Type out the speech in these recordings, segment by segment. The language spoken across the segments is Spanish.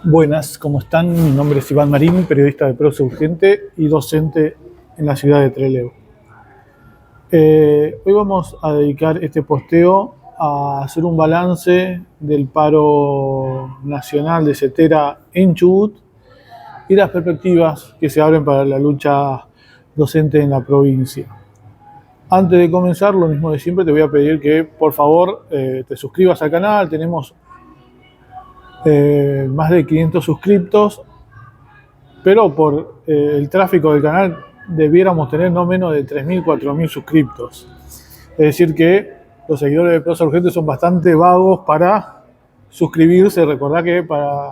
Buenas, ¿cómo están? Mi nombre es Iván Marín, periodista de Prosa Urgente y docente en la ciudad de Trelew. Hoy vamos a dedicar este posteo a hacer un balance del paro nacional de Cetera en Chubut y las perspectivas que se abren para la lucha docente en la provincia. Antes de comenzar, lo mismo de siempre, te voy a pedir que por favor te suscribas al canal. Tenemos más de 500 suscriptos, pero por el tráfico del canal debiéramos tener no menos de 3.000, 4.000 suscriptos. Es decir que los seguidores de Prosa Urgente son bastante vagos para suscribirse. Recordá que para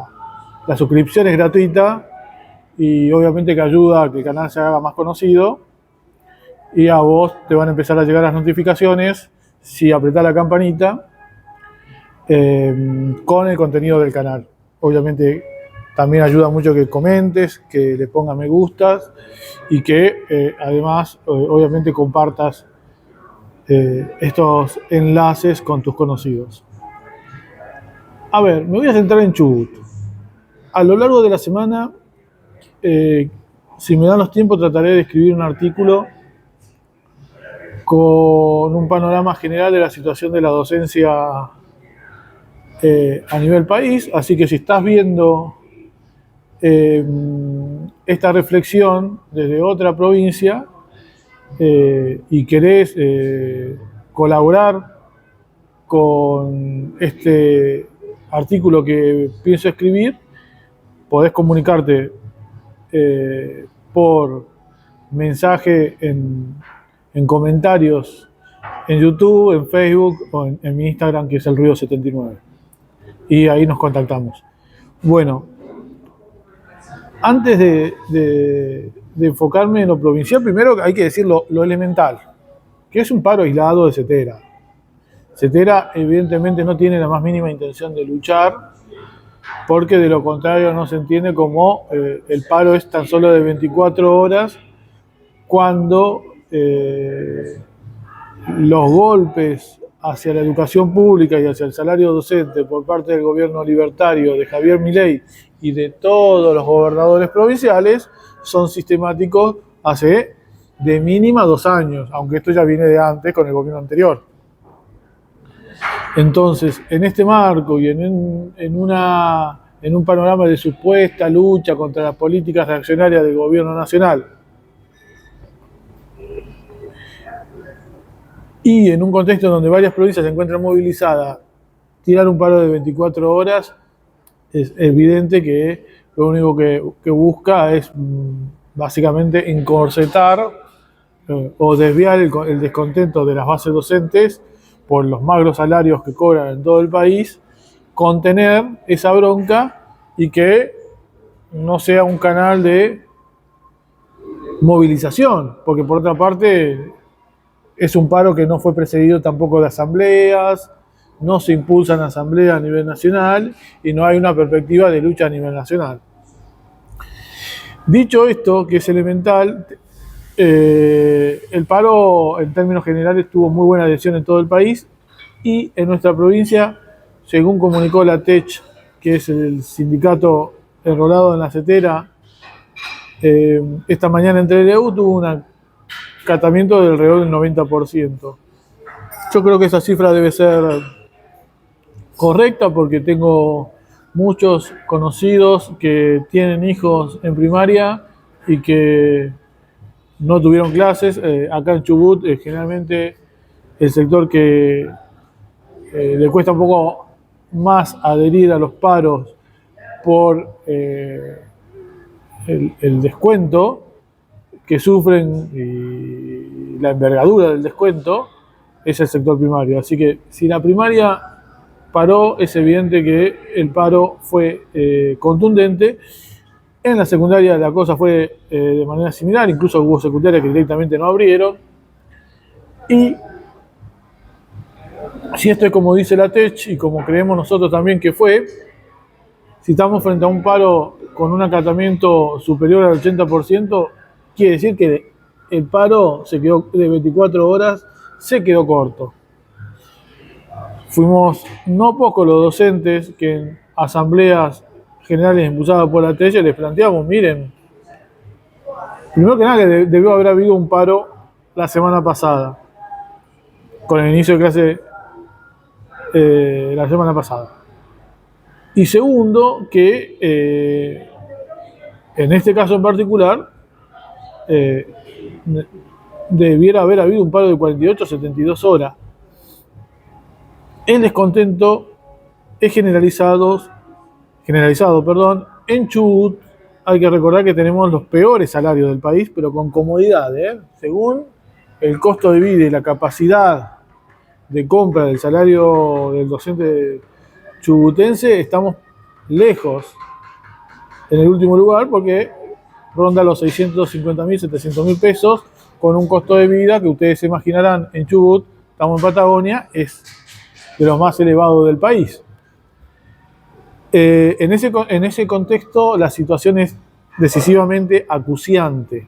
la suscripción es gratuita y obviamente que ayuda a que el canal se haga más conocido, y a vos te van a empezar a llegar las notificaciones si apretás la campanita con el contenido del canal. Obviamente también ayuda mucho que comentes, que le pongas me gustas y que además obviamente compartas estos enlaces con tus conocidos. A ver, me voy a centrar en Chubut. A lo largo de la semana, si me dan los tiempos, trataré de escribir un artículo con un panorama general de la situación de la docencia a nivel país. Así que si estás viendo esta reflexión desde otra provincia y querés colaborar con este artículo que pienso escribir, podés comunicarte por mensaje en comentarios en YouTube, en Facebook o en mi Instagram, que es el Ruido79. Y ahí nos contactamos. Bueno, antes de enfocarme en lo provincial, primero hay que decir lo elemental, que es un paro aislado de Cetera. Cetera evidentemente no tiene la más mínima intención de luchar, porque de lo contrario no se entiende como el paro es tan solo de 24 horas, cuando los golpes hacia la educación pública y hacia el salario docente por parte del gobierno libertario de Javier Milei y de todos los gobernadores provinciales son sistemáticos hace de mínima 2 años, aunque esto ya viene de antes con el gobierno anterior. Entonces, en este marco y en un panorama de supuesta lucha contra las políticas reaccionarias del gobierno nacional, y en un contexto donde varias provincias se encuentran movilizadas, tirar un paro de 24 horas es evidente que lo único que busca es básicamente encorsetar o desviar el descontento de las bases docentes por los magros salarios que cobran en todo el país, contener esa bronca y que no sea un canal de movilización, porque por otra parte es un paro que no fue precedido tampoco de asambleas, no se impulsan asambleas a nivel nacional y no hay una perspectiva de lucha a nivel nacional. Dicho esto, que es elemental, el paro en términos generales tuvo muy buena adhesión en todo el país, y en nuestra provincia, según comunicó la TECH, que es el sindicato enrolado en la Cetera, esta mañana en Trelew tuvo un acatamiento del alrededor del 90%. Yo creo que esa cifra debe ser correcta, porque tengo muchos conocidos que tienen hijos en primaria y que no tuvieron clases. Acá en Chubut, generalmente el sector que le cuesta un poco más adherir a los paros por el descuento que sufren y la envergadura del descuento, es el sector primario. Así que si la primaria paró, es evidente que el paro fue contundente. En la secundaria la cosa fue de manera similar, incluso hubo secundarias que directamente no abrieron. Y si esto es como dice la TECH y como creemos nosotros también que fue, si estamos frente a un paro con un acatamiento superior al 80%, quiere decir que el paro se quedó de 24 horas, se quedó corto. Fuimos no pocos los docentes que en asambleas generales impulsadas por la TECH, les planteamos, miren, primero que nada que debió haber habido un paro la semana pasada, con el inicio de clase la semana pasada. Y segundo, que en este caso en particular, eh, debiera haber habido un paro de 48 a 72 horas. El descontento es generalizado, en Chubut. Hay que recordar que tenemos los peores salarios del país, pero con comodidad, según el costo de vida y la capacidad de compra del salario del docente chubutense, estamos lejos en el último lugar porque ronda los 650.000, 700.000 pesos, con un costo de vida que ustedes se imaginarán en Chubut, estamos en Patagonia, es de los más elevados del país. En ese contexto, la situación es decisivamente acuciante.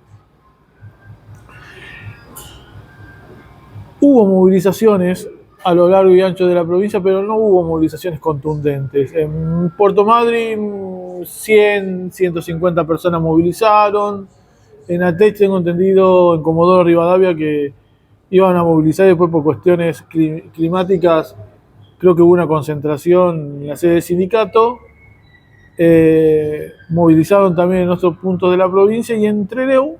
Hubo movilizaciones a lo largo y ancho de la provincia, pero no hubo movilizaciones contundentes. En Puerto Madryn, 100, 150 personas movilizaron. En Atech tengo entendido, en Comodoro Rivadavia, que iban a movilizar después por cuestiones climáticas. Creo que hubo una concentración en la sede del sindicato. Movilizaron también en otros puntos de la provincia, y en Trelew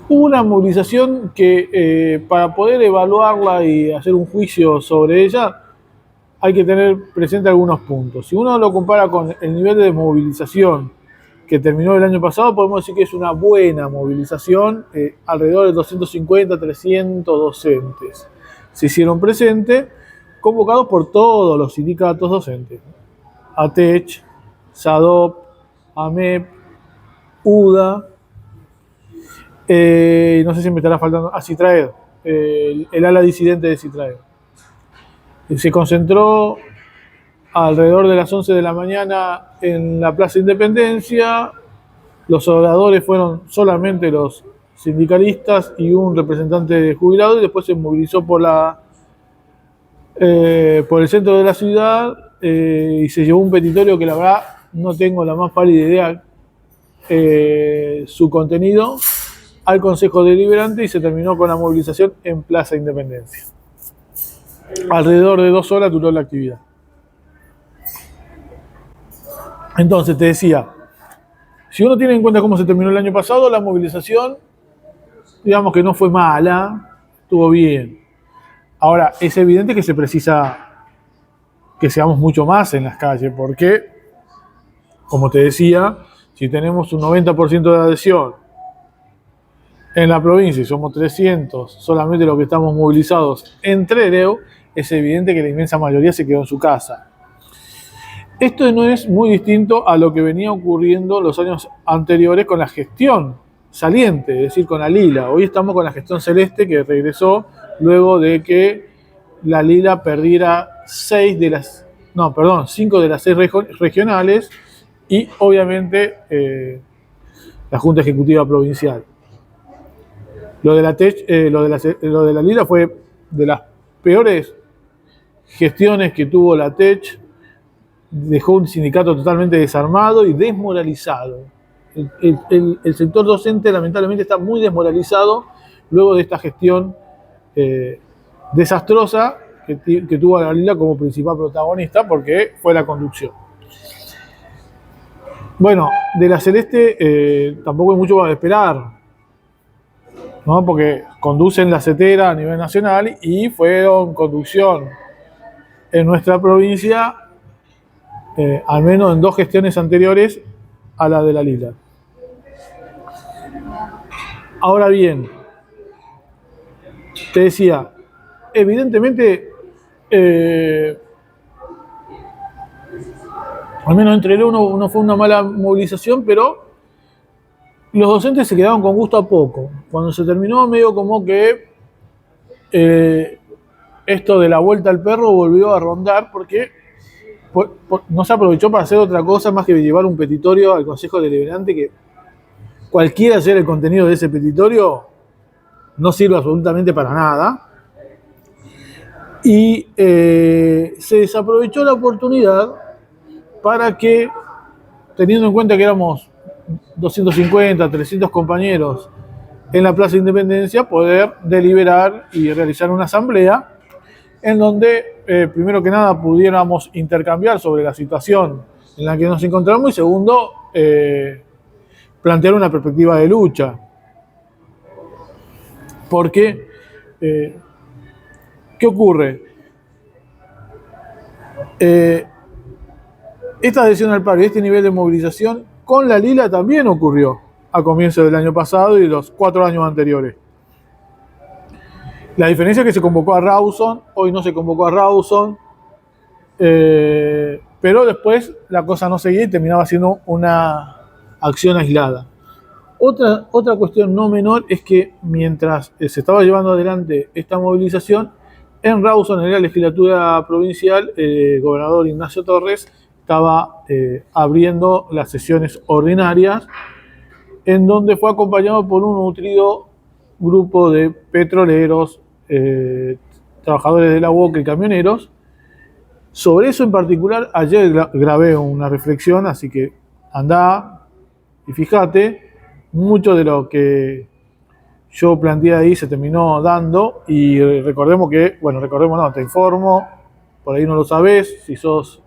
hubo una movilización que para poder evaluarla y hacer un juicio sobre ella hay que tener presente algunos puntos. Si uno lo compara con el nivel de movilización que terminó el año pasado, podemos decir que es una buena movilización. Alrededor de 250, 300 docentes se hicieron presentes, convocados por todos los sindicatos docentes: ATECH, SADOP, AMEP, UDA, no sé si me estará faltando, CITRAED, el ala disidente de CITRAED. Se concentró alrededor de las 11 de la mañana en la Plaza Independencia. Los oradores fueron solamente los sindicalistas y un representante de jubilado, y después se movilizó por el centro de la ciudad, y se llevó un petitorio que la verdad no tengo la más pálida idea su contenido, al Consejo Deliberante, y se terminó con la movilización en Plaza Independencia. Alrededor de 2 horas duró la actividad. Entonces, te decía, si uno tiene en cuenta cómo se terminó el año pasado, la movilización, digamos que no fue mala, estuvo bien. Ahora, es evidente que se precisa que seamos mucho más en las calles, porque, como te decía, si tenemos un 90% de adhesión en la provincia y somos 300 solamente los que estamos movilizados en Trelew, es evidente que la inmensa mayoría se quedó en su casa. Esto no es muy distinto a lo que venía ocurriendo los años anteriores con la gestión saliente, es decir, con la Lila. Hoy estamos con la gestión celeste, que regresó luego de que la Lila perdiera 5 de las 6 regionales, y obviamente la Junta Ejecutiva Provincial. Lo de la Lila fue de las peores gestiones que tuvo la TECH. Dejó un sindicato totalmente desarmado y desmoralizado. El sector docente lamentablemente está muy desmoralizado luego de esta gestión desastrosa que tuvo a la Lila como principal protagonista, porque fue la conducción. Bueno, de la Celeste tampoco hay mucho para esperar, ¿no? Porque conducen la CETERA a nivel nacional y fueron conducción en nuestra provincia, al menos en 2 gestiones anteriores a la de la Lila. Ahora bien, te decía, evidentemente, al menos entre uno no fue una mala movilización, pero los docentes se quedaron con gusto a poco. Cuando se terminó, medio como que esto de la vuelta al perro volvió a rondar, porque no se aprovechó para hacer otra cosa más que llevar un petitorio al Consejo Deliberante, que cualquiera sea el contenido de ese petitorio, no sirve absolutamente para nada. Y se desaprovechó la oportunidad para que, teniendo en cuenta que éramos 250, 300 compañeros en la Plaza de Independencia, poder deliberar y realizar una asamblea en donde, primero que nada, pudiéramos intercambiar sobre la situación en la que nos encontramos y segundo, plantear una perspectiva de lucha. Porque, ¿qué ocurre? Esta adhesión al paro y este nivel de movilización con la Lila también ocurrió a comienzos del año pasado y los 4 años anteriores. La diferencia es que se convocó a Rawson, hoy no se convocó a Rawson, pero después la cosa no seguía y terminaba siendo una acción aislada. Otra cuestión no menor es que mientras se estaba llevando adelante esta movilización, en Rawson, en la legislatura provincial, el gobernador Ignacio Torres estaba abriendo las sesiones ordinarias, en donde fue acompañado por un nutrido grupo de petroleros, trabajadores de la UOC y camioneros. Sobre eso en particular, ayer grabé una reflexión, así que andá y fíjate, mucho de lo que yo planteé ahí se terminó dando y recordemos que, bueno, recordemos no, te informo, por ahí no lo sabés, si sos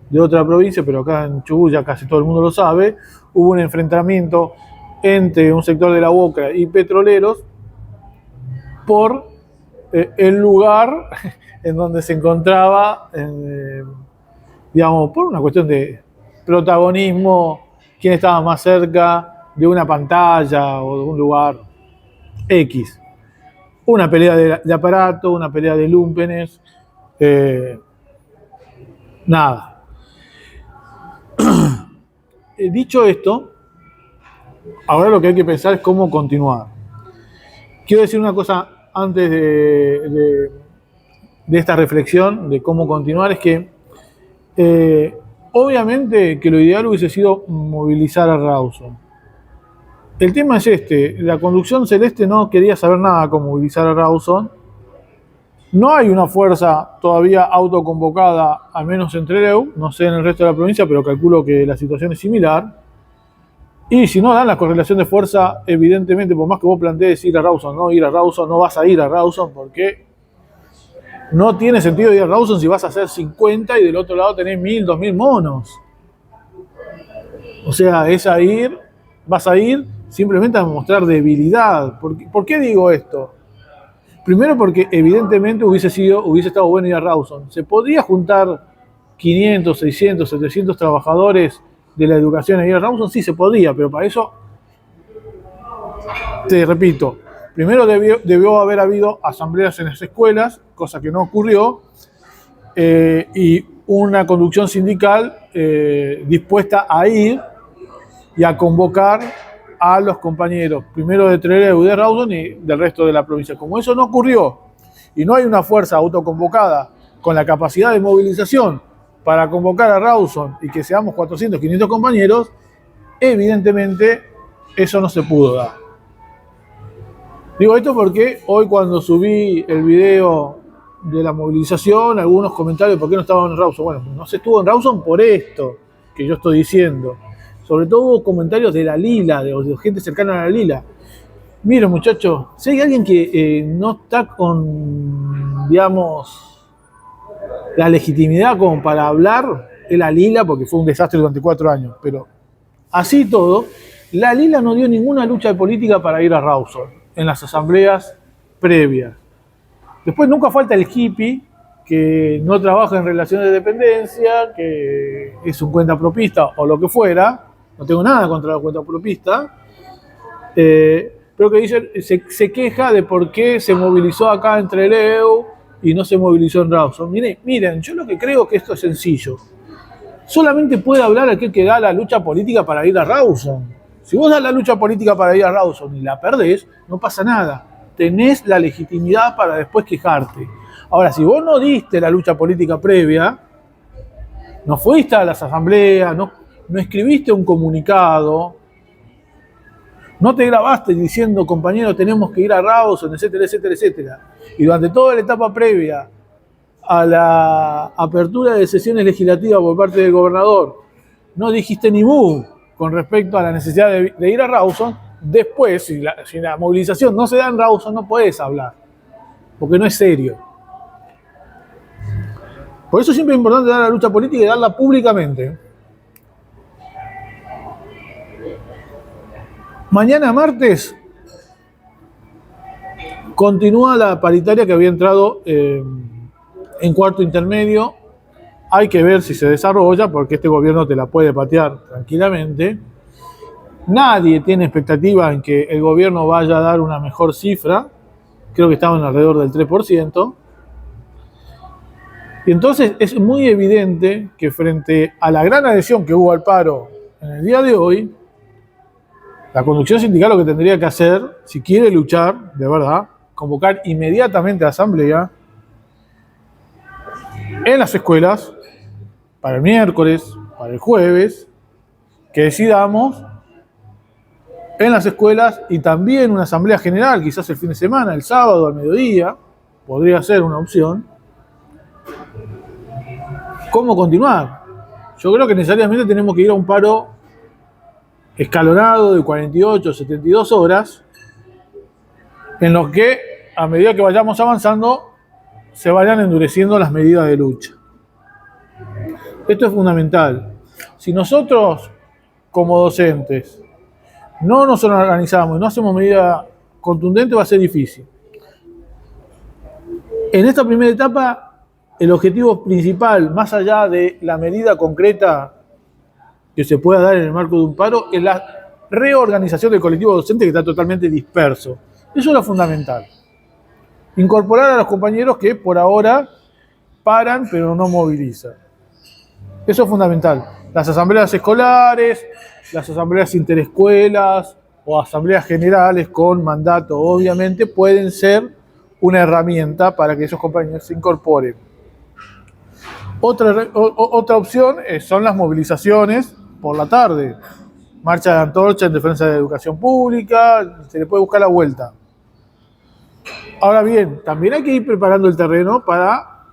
de otra provincia, pero acá en Chubut ya casi todo el mundo lo sabe, hubo un enfrentamiento entre un sector de la UOCRA y petroleros por el lugar en donde se encontraba, digamos, por una cuestión de protagonismo, quién estaba más cerca de una pantalla o de un lugar X. Una pelea de aparato, una pelea de lúmpenes, nada. Dicho esto, ahora lo que hay que pensar es cómo continuar. Quiero decir una cosa antes de esta reflexión de cómo continuar, es que obviamente que lo ideal hubiese sido movilizar a Rawson. El tema es este, la conducción celeste no quería saber nada con movilizar a Rawson. No hay una fuerza todavía autoconvocada, al menos en Trelew, no sé en el resto de la provincia, pero calculo que la situación es similar. Y si no dan la correlación de fuerza, evidentemente, por más que vos plantees ir a Rawson, no vas a ir a Rawson porque no tiene sentido ir a Rawson si vas a hacer 50 y del otro lado tenés 1000, 2000 monos. O sea, vas a ir simplemente a mostrar debilidad. ¿Por qué digo esto? Primero porque evidentemente hubiese estado bueno ir a Rawson. ¿Se podía juntar 500, 600, 700 trabajadores de la educación a ir a Rawson? Sí, se podía, pero para eso, te repito, primero debió haber habido asambleas en las escuelas, cosa que no ocurrió, y una conducción sindical dispuesta a ir y a convocar a los compañeros, primero de Trelew y de Rawson y del resto de la provincia. Como eso no ocurrió y no hay una fuerza autoconvocada con la capacidad de movilización para convocar a Rawson y que seamos 400, 500 compañeros, evidentemente eso no se pudo dar. Digo esto porque hoy cuando subí el video de la movilización, algunos comentarios, ¿por qué no estaban en Rawson? Bueno, no se estuvo en Rawson por esto que yo estoy diciendo. Sobre todo hubo comentarios de la Lila, de gente cercana a la Lila. Miren, muchachos, si hay alguien que no está con, digamos, la legitimidad como para hablar, es la Lila, porque fue un desastre durante 4 años. Pero así todo, la Lila no dio ninguna lucha política para ir a Rawson en las asambleas previas. Después nunca falta el hippie que no trabaja en relaciones de dependencia, que es un cuentapropista o lo que fuera. No tengo nada contra la cuentapropista, pero que dice, se queja de por qué se movilizó acá en Trelew y no se movilizó en Rawson. Miren, yo lo que creo es que esto es sencillo. Solamente puede hablar aquel que da la lucha política para ir a Rawson. Si vos das la lucha política para ir a Rawson y la perdés, no pasa nada. Tenés la legitimidad para después quejarte. Ahora, si vos no diste la lucha política previa, no fuiste a las asambleas, no escribiste un comunicado, no te grabaste diciendo, compañero, tenemos que ir a Rawson, etcétera, etcétera, etcétera. Y durante toda la etapa previa a la apertura de sesiones legislativas por parte del gobernador, no dijiste ni mu con respecto a la necesidad de ir a Rawson. Después, si la movilización no se da en Rawson, no puedes hablar, porque no es serio. Por eso siempre es importante dar la lucha política y darla públicamente. Mañana martes continúa la paritaria que había entrado en cuarto intermedio. Hay que ver si se desarrolla, porque este gobierno te la puede patear tranquilamente. Nadie tiene expectativa en que el gobierno vaya a dar una mejor cifra. Creo que estaban alrededor del 3%. Y entonces es muy evidente que frente a la gran adhesión que hubo al paro en el día de hoy, la conducción sindical lo que tendría que hacer, si quiere luchar, de verdad, convocar inmediatamente a asamblea en las escuelas, para el miércoles, para el jueves, que decidamos en las escuelas y también una asamblea general, quizás el fin de semana, el sábado al mediodía, podría ser una opción. ¿Cómo continuar? Yo creo que necesariamente tenemos que ir a un paro escalonado de 48, 72 horas, en los que, a medida que vayamos avanzando, se vayan endureciendo las medidas de lucha. Esto es fundamental. Si nosotros, como docentes, no nos organizamos y no hacemos medidas contundentes, va a ser difícil. En esta primera etapa, el objetivo principal, más allá de la medida concreta que se pueda dar en el marco de un paro, es la reorganización del colectivo docente, que está totalmente disperso. Eso es lo fundamental. Incorporar a los compañeros que por ahora paran pero no movilizan. Eso es fundamental. Las asambleas escolares, las asambleas interescuelas o asambleas generales con mandato, obviamente, pueden ser una herramienta para que esos compañeros se incorporen. Otra opción son las movilizaciones por la tarde. Marcha de antorcha en defensa de la educación pública, se le puede buscar la vuelta. Ahora bien, también hay que ir preparando el terreno para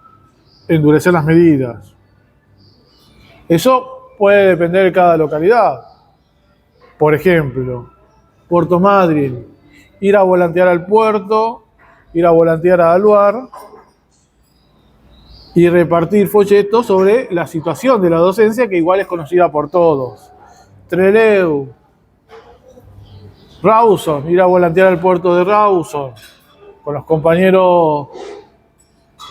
endurecer las medidas. Eso puede depender de cada localidad. Por ejemplo, Puerto Madryn, ir a volantear al puerto, ir a volantear a Aluar y repartir folletos sobre la situación de la docencia, que igual es conocida por todos. Trelew, Rawson, ir a volantear al puerto de Rawson con los compañeros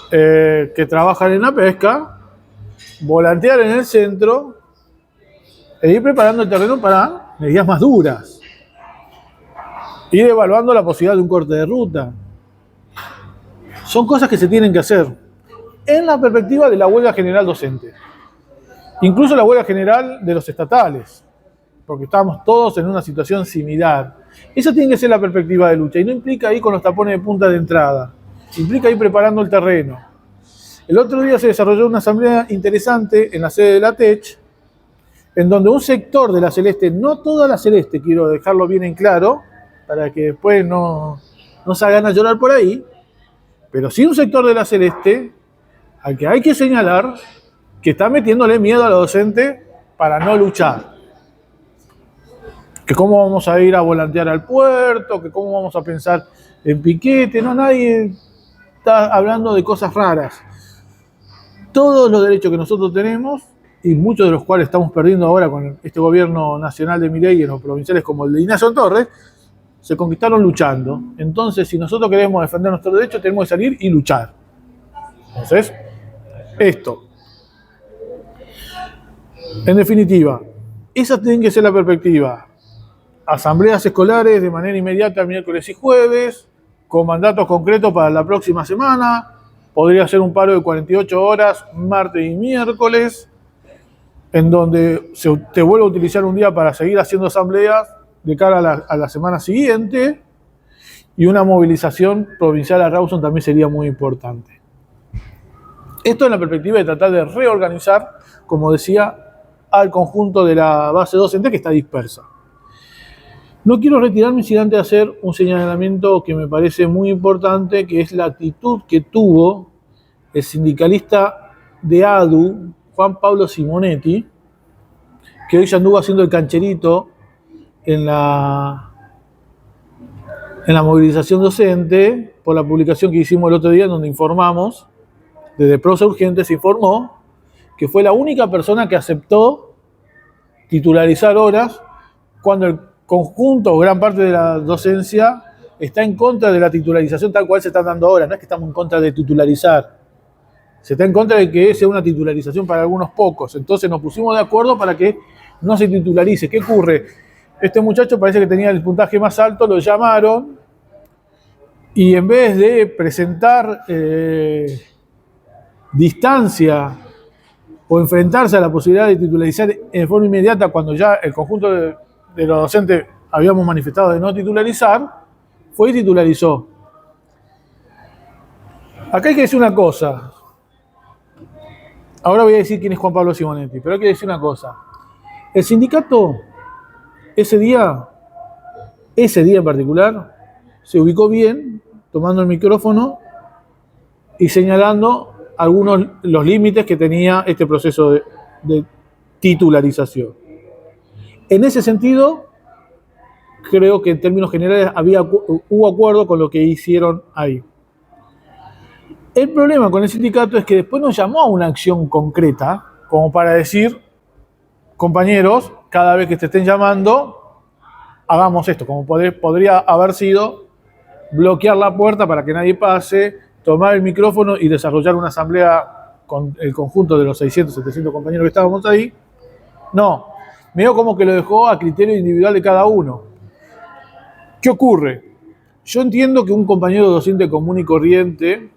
que trabajan en la pesca, volantear en el centro e ir preparando el terreno para medidas más duras. Ir evaluando la posibilidad de un corte de ruta. Son cosas que se tienen que hacer en la perspectiva de la huelga general docente. Incluso la huelga general de los estatales, porque estamos todos en una situación similar. Esa tiene que ser la perspectiva de lucha y no implica ir con los tapones de punta de entrada. Implica ir preparando el terreno. El otro día se desarrolló una asamblea interesante en la sede de la TECH, en donde un sector de la Celeste, no toda la Celeste, quiero dejarlo bien en claro, para que después no se hagan a llorar por ahí, pero sí un sector de la Celeste al que hay que señalar que está metiéndole miedo a la docente para no luchar. Que cómo vamos a ir a volantear al puerto, que cómo vamos a pensar en piquete, no, nadie está hablando de cosas raras. Todos los derechos que nosotros tenemos, y muchos de los cuales estamos perdiendo ahora con este gobierno nacional de Milei y en los provinciales como el de Ignacio Torres, se conquistaron luchando. Entonces, si nosotros queremos defender nuestros derechos, tenemos que salir y luchar. Entonces, esto. En definitiva, esa tiene que ser la perspectiva. Asambleas escolares de manera inmediata miércoles y jueves, con mandatos concretos para la próxima semana. Podría ser un paro de 48 horas, martes y miércoles, en donde se te vuelve a utilizar un día para seguir haciendo asambleas de cara a la semana siguiente, y una movilización provincial a Rawson también sería muy importante. Esto en la perspectiva de tratar de reorganizar, como decía, al conjunto de la base docente que está dispersa. No quiero retirarme sin antes hacer un señalamiento que me parece muy importante, que es la actitud que tuvo el sindicalista de ADU, Juan Pablo Simonetti, que hoy ya anduvo haciendo el cancherito en la movilización docente, por la publicación que hicimos el otro día, en donde informamos, desde Prosa Urgente se informó que fue la única persona que aceptó titularizar horas cuando el conjunto o gran parte de la docencia está en contra de la titularización tal cual se está dando ahora. No es que estamos en contra de titularizar, se está en contra de que sea una titularización para algunos pocos. Entonces nos pusimos de acuerdo para que no se titularice. ¿Qué ocurre? Este muchacho parece que tenía el puntaje más alto, lo llamaron y en vez de presentar distancia o enfrentarse a la posibilidad de titularizar en forma inmediata cuando ya el conjunto de los docentes habíamos manifestado de no titularizar, fue y titularizó. Acá hay que decir una cosa. Ahora voy a decir quién es Juan Pablo Simonetti, pero hay que decir una cosa. El sindicato, ese día en particular, se ubicó bien, tomando el micrófono y señalando los límites que tenía este proceso de titularización. En ese sentido, creo que en términos generales hubo acuerdo con lo que hicieron ahí. El problema con el sindicato es que después nos llamó a una acción concreta, como para decir, compañeros, cada vez que te estén llamando, hagamos esto, como podría haber sido bloquear la puerta para que nadie pase, tomar el micrófono y desarrollar una asamblea con el conjunto de los 600, 700 compañeros que estábamos ahí. No, medio como que lo dejó a criterio individual de cada uno. ¿Qué ocurre? Yo entiendo que un compañero docente común y corriente,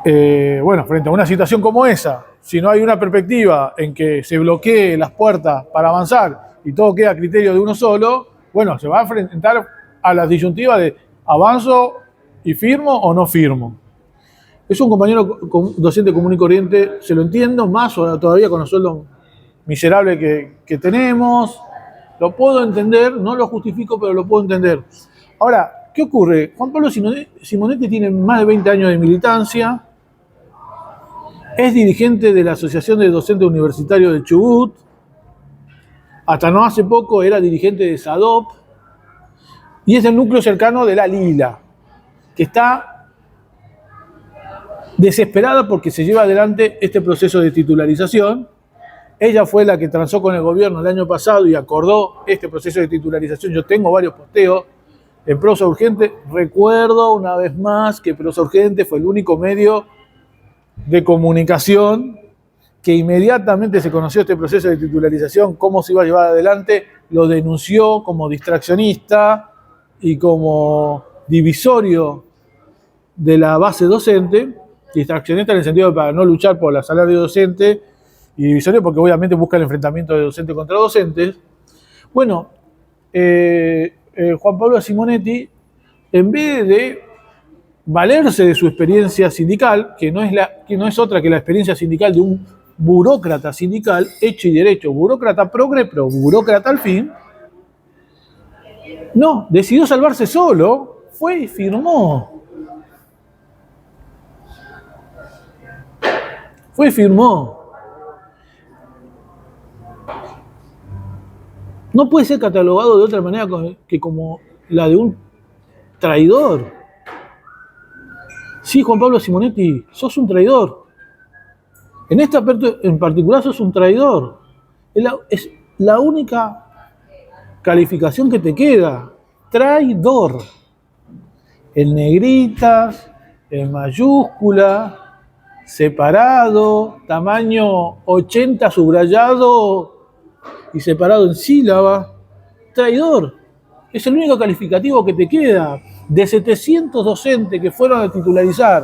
frente a una situación como esa, si no hay una perspectiva en que se bloquee las puertas para avanzar y todo queda a criterio de uno solo, bueno, se va a enfrentar a la disyuntiva de avanzo y firmo o no firmo. Es un compañero docente común y corriente, se lo entiendo, más todavía con los sueldos miserables que tenemos. Lo puedo entender, no lo justifico, pero lo puedo entender. Ahora, ¿qué ocurre? Juan Pablo Simonetti tiene más de 20 años de militancia, es dirigente de la Asociación de Docentes Universitarios de Chubut, hasta no hace poco era dirigente de SADOP, y es el núcleo cercano de la Lila, que está desesperada porque se lleva adelante este proceso de titularización. Ella fue la que transó con el gobierno el año pasado y acordó este proceso de titularización. Yo tengo varios posteos en Prosa Urgente. Recuerdo una vez más que Prosa Urgente fue el único medio de comunicación que inmediatamente se conoció este proceso de titularización, cómo se iba a llevar adelante, lo denunció como distraccionista y como divisorio de la base docente, distraccionista en el sentido de para no luchar por la salario docente, y divisorio porque obviamente busca el enfrentamiento de docente contra docentes. Bueno, Juan Pablo Simonetti, en vez de valerse de su experiencia sindical, que no es otra que la experiencia sindical de un burócrata sindical, hecho y derecho, burócrata progre, pero burócrata al fin, no, decidió salvarse solo, fue y firmó. Fue y firmó. No puede ser catalogado de otra manera que como la de un traidor. Sí, Juan Pablo Simonetti, sos un traidor. En este aspecto en particular sos un traidor. Es la única calificación que te queda. Traidor. En negritas, en mayúscula, separado, tamaño 80 subrayado y separado en sílaba. Traidor. Es el único calificativo que te queda. De 700 docentes que fueron a titularizar,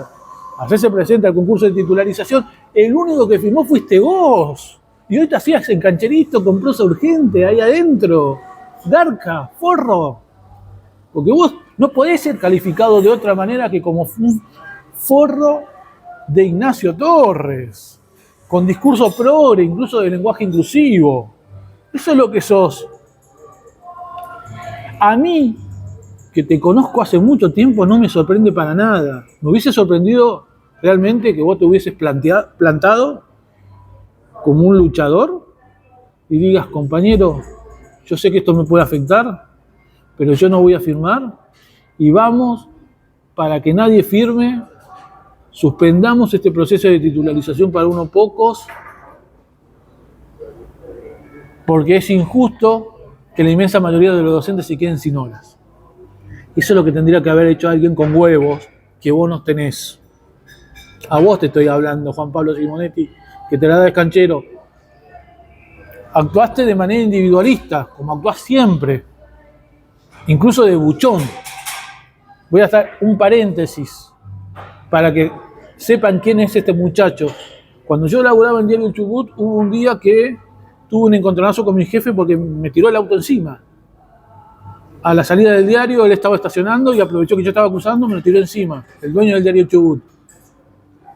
a hacerse presente al concurso de titularización, el único que firmó fuiste vos. Y hoy te hacías en cancherito con Prosa Urgente ahí adentro. Garca, forro. Porque vos no podés ser calificado de otra manera que como un forro de Ignacio Torres, con discurso progre, incluso de lenguaje inclusivo. Eso es lo que sos. A mí, que te conozco hace mucho tiempo, no me sorprende para nada. Me hubiese sorprendido realmente que vos te hubieses plantado como un luchador y digas, compañero, yo sé que esto me puede afectar, pero yo no voy a firmar, y vamos, para que nadie firme, suspendamos este proceso de titularización para unos pocos, porque es injusto que la inmensa mayoría de los docentes se queden sin horas. Eso es lo que tendría que haber hecho alguien con huevos, que vos no tenés. A vos te estoy hablando, Juan Pablo Simonetti, que te la das canchero. Actuaste de manera individualista, como actuás siempre, incluso de buchón. Voy a hacer un paréntesis para que sepan quién es este muchacho. Cuando yo laburaba en Diario Chubut, hubo un día que tuve un encontronazo con mi jefe porque me tiró el auto encima. A la salida del diario, él estaba estacionando y aprovechó que yo estaba cruzando, me lo tiró encima, el dueño del Diario Chubut.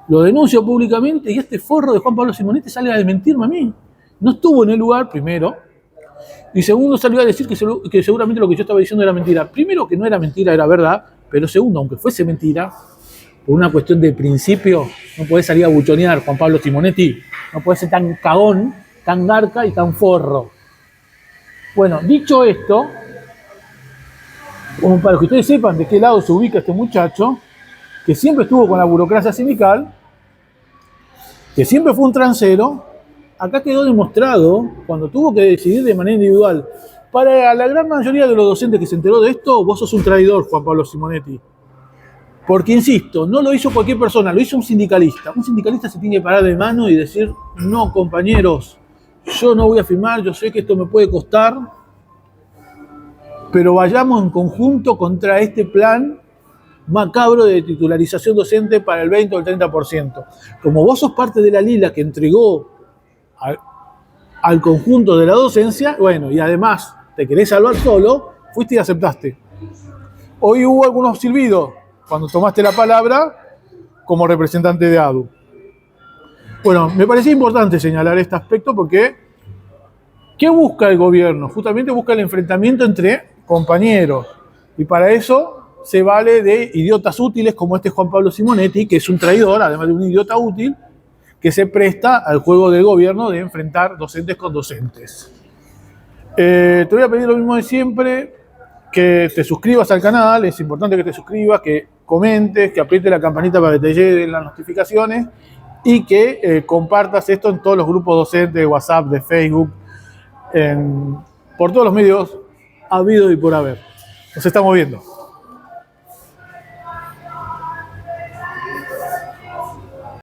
Lo denuncio públicamente y este forro de Juan Pablo Simonetti sale a desmentirme a mí. No estuvo en el lugar, primero, y segundo salió a decir que seguramente lo que yo estaba diciendo era mentira. Primero, que no era mentira, era verdad, pero segundo, aunque fuese mentira, por una cuestión de principio, no podés salir a buchonear, Juan Pablo Simonetti, no podés ser tan cagón, tan garca y tan forro. Bueno, dicho esto, como para que ustedes sepan de qué lado se ubica este muchacho, que siempre estuvo con la burocracia sindical, que siempre fue un transero, acá quedó demostrado, cuando tuvo que decidir de manera individual. Para la gran mayoría de los docentes que se enteró de esto, vos sos un traidor, Juan Pablo Simonetti. Porque, insisto, no lo hizo cualquier persona, lo hizo un sindicalista. Un sindicalista se tiene que parar de mano y decir, no, compañeros, yo no voy a firmar, yo sé que esto me puede costar, pero vayamos en conjunto contra este plan macabro de titularización docente para el 20 o el 30%. Como vos sos parte de la lila que entregó al conjunto de la docencia, bueno, y además te querés salvar solo, fuiste y aceptaste. Hoy hubo algunos silbidos cuando tomaste la palabra como representante de ADU. Bueno, me parecía importante señalar este aspecto porque ¿qué busca el gobierno? Justamente busca el enfrentamiento entre compañeros, y para eso se vale de idiotas útiles como este Juan Pablo Simonetti, que es un traidor, además de un idiota útil, que se presta al juego del gobierno de enfrentar docentes con docentes. Te voy a pedir lo mismo de siempre, que te suscribas al canal, es importante que te suscribas, que comentes, que aprietes la campanita para que te lleguen las notificaciones y que compartas esto en todos los grupos docentes de WhatsApp, de Facebook, por todos los medios habido y por haber. Nos estamos viendo.